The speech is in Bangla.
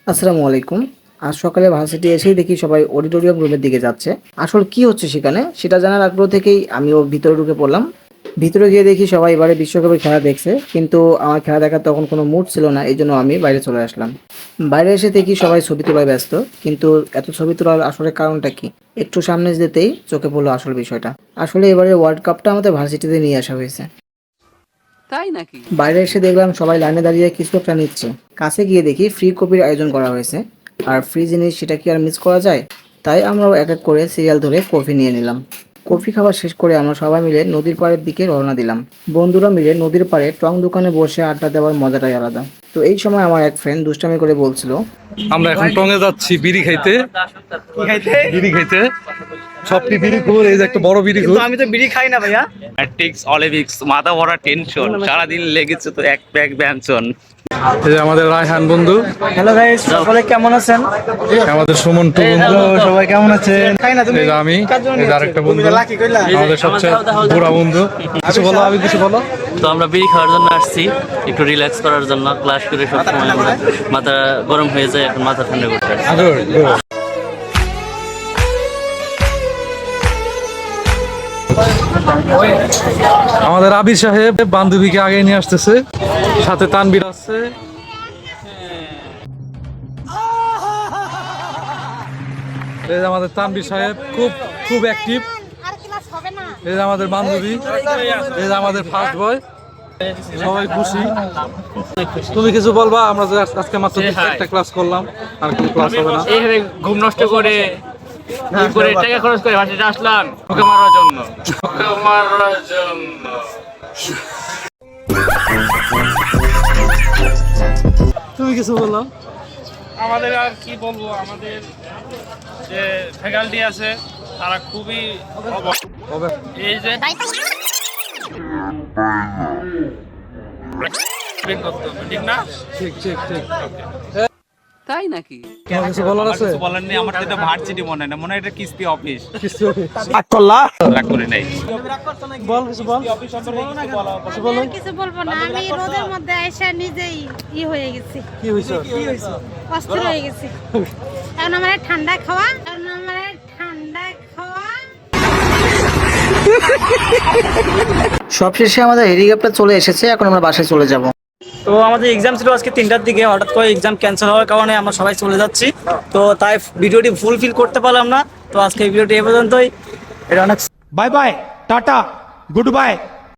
আসসালামু আলাইকুম। আজ সকালে ভার্সিটি এসেই দেখি সবাই অডিটোরিয়াম রুমের দিকে যাচ্ছে। আসলে কি হচ্ছে সেখানে সেটা জানার আগ্রহ থেকেই আমিও ভিতরে ঢুকে পড়লাম। ভিতরে গিয়ে দেখি সবাই এবারে বিশ্বকাপের খেলা দেখছে, কিন্তু আমার খেলা দেখার তখন কোনো মুড ছিল না, এই জন্য আমি বাইরে চলে আসলাম। বাইরে এসে দেখি সবাই ছবি তোলায় ব্যস্ত, কিন্তু এত ছবি তোলার আসলে কারণটা কি? একটু সামনে যেতেই চোখে পড়লো আসল বিষয়টা। আসলে এবারে ওয়ার্ল্ড কাপটা আমাদের ভার্সিটিতে নিয়ে আসা হয়েছে। তাই নাকি? বাইরে এসে দেখলাম সবাই লাইনে দাঁড়িয়ে কিছু একটা নিচ্ছে। কাছে গিয়ে দেখি ফ্রি কপির আয়োজন করা হয়েছে। আর ফ্রি জিনিস সেটা কি আর মিস করা যায়? তাই আমরাও এক এক করে সিরিয়াল ধরে কফি নিয়ে নিলাম। কফি খাওয়া শেষ করে আমরা সবাই মিলে নদীর পাড়ের দিকে রওনা দিলাম। বন্ধুরা মিলে নদীর পাড়ে টং দোকানে বসে আড্ডা দেওয়ার মজাটাই আলাদা। তো এই সময় আমার এক ফ্রেন্ড দুষ্টামি করে বলছিল, আমরা এখন টঙে যাচ্ছি বিড়ি খাইতে। বিড়ি খাইতে সবটি বিড়ি ঘুর, এই যে একটা বড় বিড়ি ঘুর। আমি তো বিড়ি খাই না ভাইয়া। ম্যাট্রিক্স অলিভিক্স মাথা ভরা টেনশন, সারাদিন লেগেছে তো এক প্যাক ব্যঞ্জন। এই যে আমাদের রায়হান বন্ধু, হ্যালো গাইস, সকলে কেমন আছেন? আমাদের সুমন টু বন্ধু, হ্যালো, সবাই কেমন আছেন? খাই না তুমি? এই যে আমি, এই যে আরেকটা বন্ধু, লাকি কইলা? আমাদের সবচেয়ে বুড়া বন্ধু। কিছু বলো, আমি কিছু বলো। তো আমরা বিড়ি খাওয়ার জন্য আসছি, একটু রিল্যাক্স করার জন্য। ক্লাস করে সবসময় আমরা মাথা গরম হয়ে যায়, এখন মাথা ঠান্ডা করতে আসছি। Good, good. আমাদের আবির সাহেব বান্ধবীকে আগে নিয়ে আসতেছে, সাথে তানবীর আছে। এই যে আমাদের তানবীর সাহেব খুব খুব অ্যাক্টিভ। এই যে আমাদের বান্ধবী, এই যে আমাদের ফার্স্ট বয়। সবাই খুশি। তুমি কিছু বলবা? আমরা যে আজকে মাত্র একটা ক্লাস করলাম, আর কোনো ক্লাস হবে না। এইভাবে ঘুম নষ্ট করে টাকা খরচ করে ভার্সিটি আসলাম ঠোকা মারার জন্য। তুমি কিছু বলো। আমাদের আর কি বলবো, আমাদের যে ফ্যাকাল্টি আছে তারা খুবই এই যে ঠিক না? ঠিক ঠিক ঠিক। তাই নাকি? তোমার কিছু বলার আছে? বলেন নি, আমার তো এটা ভার্সিটি মনে হয় না, মনে হয় এটা কিস্তি অফিস। রাগ করলা? রাগ করি নাই। বল কিছু বল। কিছু বলবো না, আমি রোদের মধ্যে এসে নিজেই হয়ে গেছি, কি হইছে? অস্থির হয়ে গেছি। এখন আমার ঠান্ডা খাওয়া, সবশেষে আমাদের হেলিকপ্টার চলে এসেছে, এখন আমরা বাসায় চলে যাব। তো আমাদের এক্সাম ছিল আজকে 3টার দিকে, হঠাৎ করে এক্সাম ক্যান্সেল হওয়ার কারণে আমরা সবাই চলে যাচ্ছি। তো তাই ভিডিওটি ফুলফিল করতে পারলাম না। তো আজকে এই ভিডিওটি এ পর্যন্তই। এটা অনেক bye bye tata good bye.